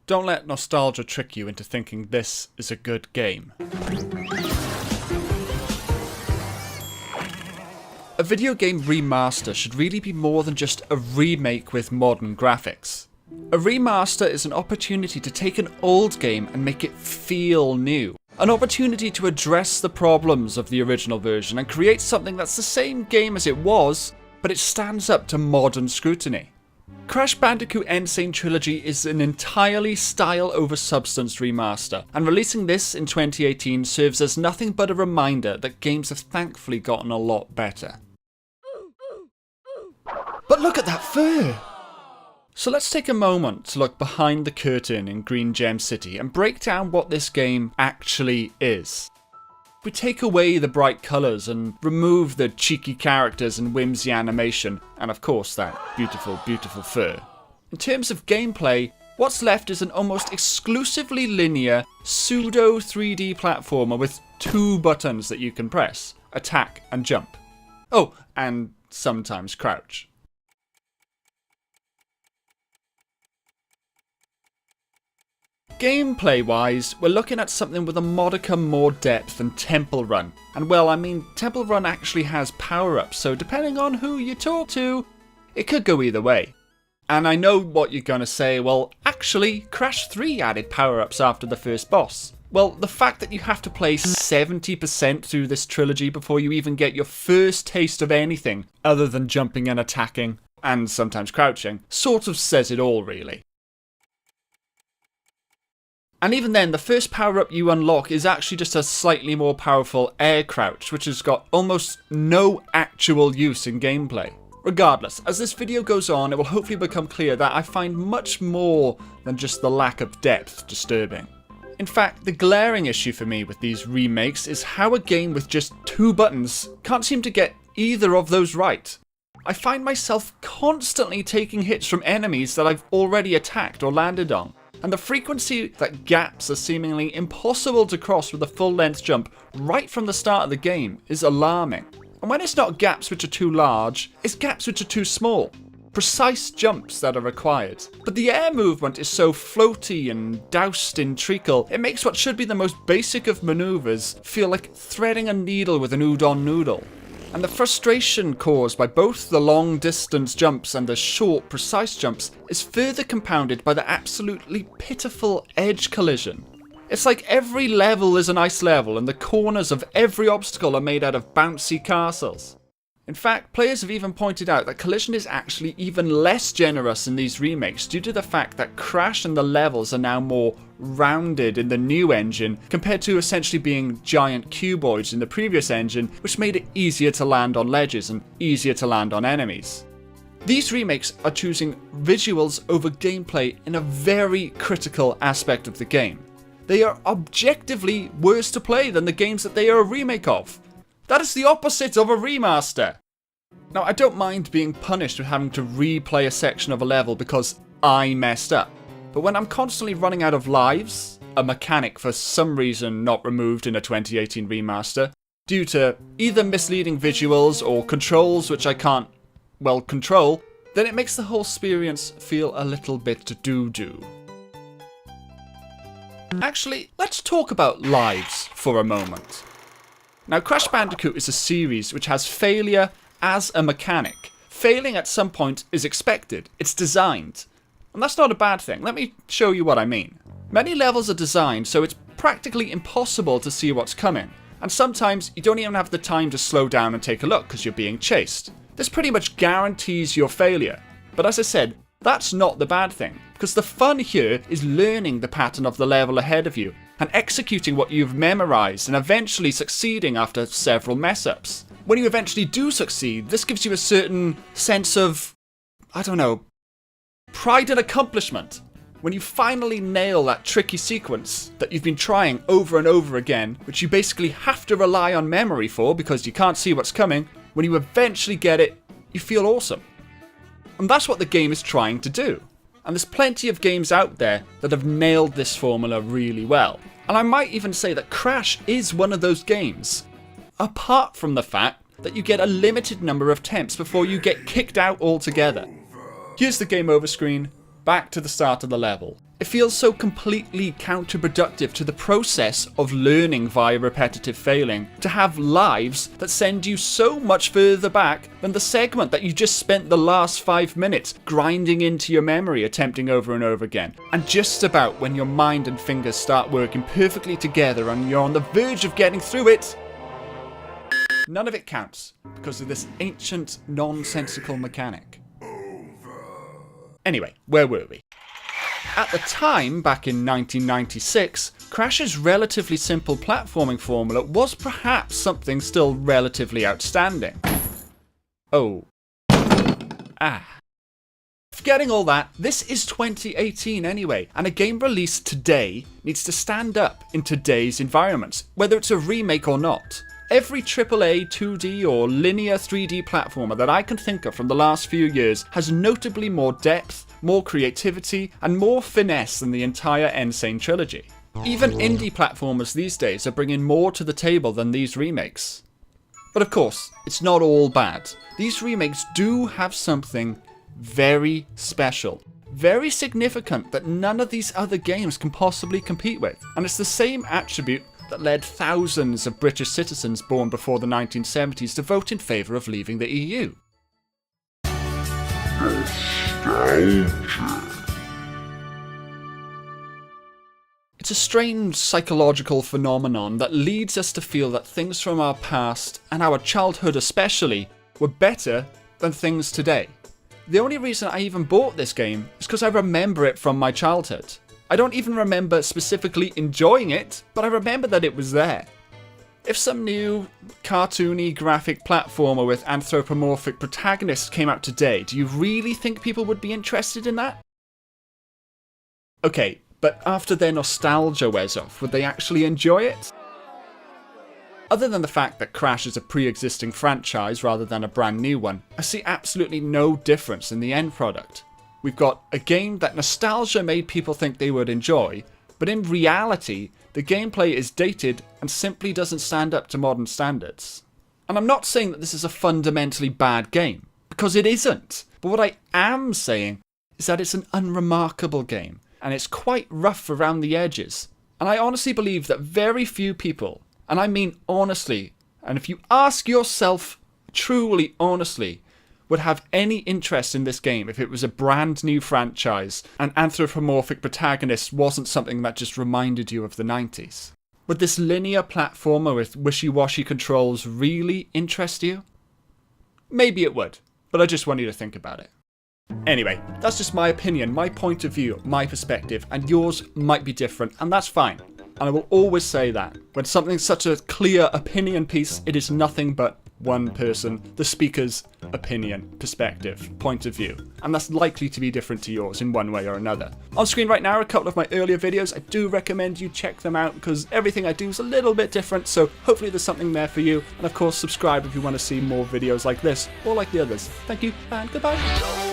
Don't let nostalgia trick you into thinking this is a good game. A video game remaster should really be more than just a remake with modern graphics. A remaster is an opportunity to take an old game and make it feel new. An opportunity to address the problems of the original version and create something that's the same game as it was, but it stands up to modern scrutiny. Crash Bandicoot N Sane Trilogy is an entirely style over substance remaster, and releasing this in 2018 serves as nothing but a reminder that games have thankfully gotten a lot better. But look at that fur! So let's take a moment to look behind the curtain in Green Gem City and break down what this game actually is. We take away the bright colours and remove the cheeky characters and whimsy animation, and of course that beautiful, beautiful fur. In terms of gameplay, what's left is an almost exclusively linear, pseudo 3D platformer with 2 buttons that you can press: attack and jump. Oh, and sometimes crouch. Gameplay-wise, we're looking at something with a modicum more depth than Temple Run. And well, I mean, Temple Run actually has power-ups, so depending on who you talk to, it could go either way. And I know what you're gonna say, well, actually, Crash 3 added power-ups after the first boss. Well, the fact that you have to play 70% through this trilogy before you even get your first taste of anything other than jumping and attacking, and sometimes crouching, sort of says it all, really. And even then, the first power-up you unlock is actually just a slightly more powerful air crouch, which has got almost no actual use in gameplay. Regardless, as this video goes on, it will hopefully become clear that I find much more than just the lack of depth disturbing. In fact, the glaring issue for me with these remakes is how a game with just 2 buttons can't seem to get either of those right. I find myself constantly taking hits from enemies that I've already attacked or landed on. And the frequency that gaps are seemingly impossible to cross with a full-length jump right from the start of the game is alarming. And when it's not gaps which are too large, it's gaps which are too small. Precise jumps that are required. But the air movement is so floaty and doused in treacle, it makes what should be the most basic of maneuvers feel like threading a needle with an udon noodle. And the frustration caused by both the long distance jumps and the short, precise jumps is further compounded by the absolutely pitiful edge collision. It's like every level is an ice level and the corners of every obstacle are made out of bouncy castles. In fact, players have even pointed out that collision is actually even less generous in these remakes due to the fact that Crash and the levels are now more rounded in the new engine compared to essentially being giant cuboids in the previous engine, which made it easier to land on ledges and easier to land on enemies. These remakes are choosing visuals over gameplay in a very critical aspect of the game. They are objectively worse to play than the games that they are a remake of. That is the opposite of a remaster. Now, I don't mind being punished with having to replay a section of a level because I messed up. But when I'm constantly running out of lives, a mechanic for some reason not removed in a 2018 remaster, due to either misleading visuals or controls which I can't, well, control, then it makes the whole experience feel a little bit doo-doo. Actually, let's talk about lives for a moment. Now, Crash Bandicoot is a series which has failure as a mechanic. Failing at some point is expected. It's designed. And that's not a bad thing. Let me show you what I mean. Many levels are designed so it's practically impossible to see what's coming. And sometimes you don't even have the time to slow down and take a look because you're being chased. This pretty much guarantees your failure. But as I said, that's not the bad thing. Because the fun here is learning the pattern of the level ahead of you and executing what you've memorized and eventually succeeding after several mess-ups. When you eventually do succeed, this gives you a certain sense of, I don't know, pride and accomplishment. When you finally nail that tricky sequence that you've been trying over and over again, which you basically have to rely on memory for because you can't see what's coming, when you eventually get it, you feel awesome. And that's what the game is trying to do. And there's plenty of games out there that have nailed this formula really well. And I might even say that Crash is one of those games. Apart from the fact that you get a limited number of attempts before you get kicked out altogether. Here's the game over screen, back to the start of the level. It feels so completely counterproductive to the process of learning via repetitive failing to have lives that send you so much further back than the segment that you just spent the last 5 minutes grinding into your memory, attempting over and over again. And just about when your mind and fingers start working perfectly together and you're on the verge of getting through it, none of it counts because of this ancient, nonsensical mechanic. Anyway, where were we? At the time, back in 1996, Crash's relatively simple platforming formula was perhaps something still relatively outstanding. Oh. Forgetting all that, this is 2018 anyway, and a game released today needs to stand up in today's environments, whether it's a remake or not. Every AAA 2D or linear 3D platformer that I can think of from the last few years has notably more depth, more creativity, and more finesse than the entire N Sane trilogy. Even indie platformers these days are bringing more to the table than these remakes. But of course, it's not all bad. These remakes do have something very special, very significant that none of these other games can possibly compete with. And it's the same attribute that led thousands of British citizens born before the 1970s to vote in favour of leaving the EU. It's a strange psychological phenomenon that leads us to feel that things from our past, and our childhood especially, were better than things today. The only reason I even bought this game is because I remember it from my childhood. I don't even remember specifically enjoying it, but I remember that it was there. If some new cartoony graphic platformer with anthropomorphic protagonists came out today, do you really think people would be interested in that? Okay, but after their nostalgia wears off, would they actually enjoy it? Other than the fact that Crash is a pre-existing franchise rather than a brand new one, I see absolutely no difference in the end product. We've got a game that nostalgia made people think they would enjoy, but in reality, the gameplay is dated and simply doesn't stand up to modern standards. And I'm not saying that this is a fundamentally bad game, because it isn't. But what I am saying is that it's an unremarkable game, and it's quite rough around the edges. And I honestly believe that very few people, and I mean honestly, and if you ask yourself truly honestly, would have any interest in this game if it was a brand new franchise and anthropomorphic protagonist wasn't something that just reminded you of the 90s. Would this linear platformer with wishy-washy controls really interest you? Maybe it would, but I just want you to think about it. Anyway, that's just my opinion, my point of view, my perspective, and yours might be different, and that's fine. And I will always say that. When something's such a clear opinion piece, it is nothing but one person, the speaker's opinion, perspective, point of view. And that's likely to be different to yours in one way or another. On screen right now are a couple of my earlier videos. I do recommend you check them out because everything I do is a little bit different, so hopefully there's something there for you. And of course, subscribe if you want to see more videos like this or like the others. Thank you and goodbye.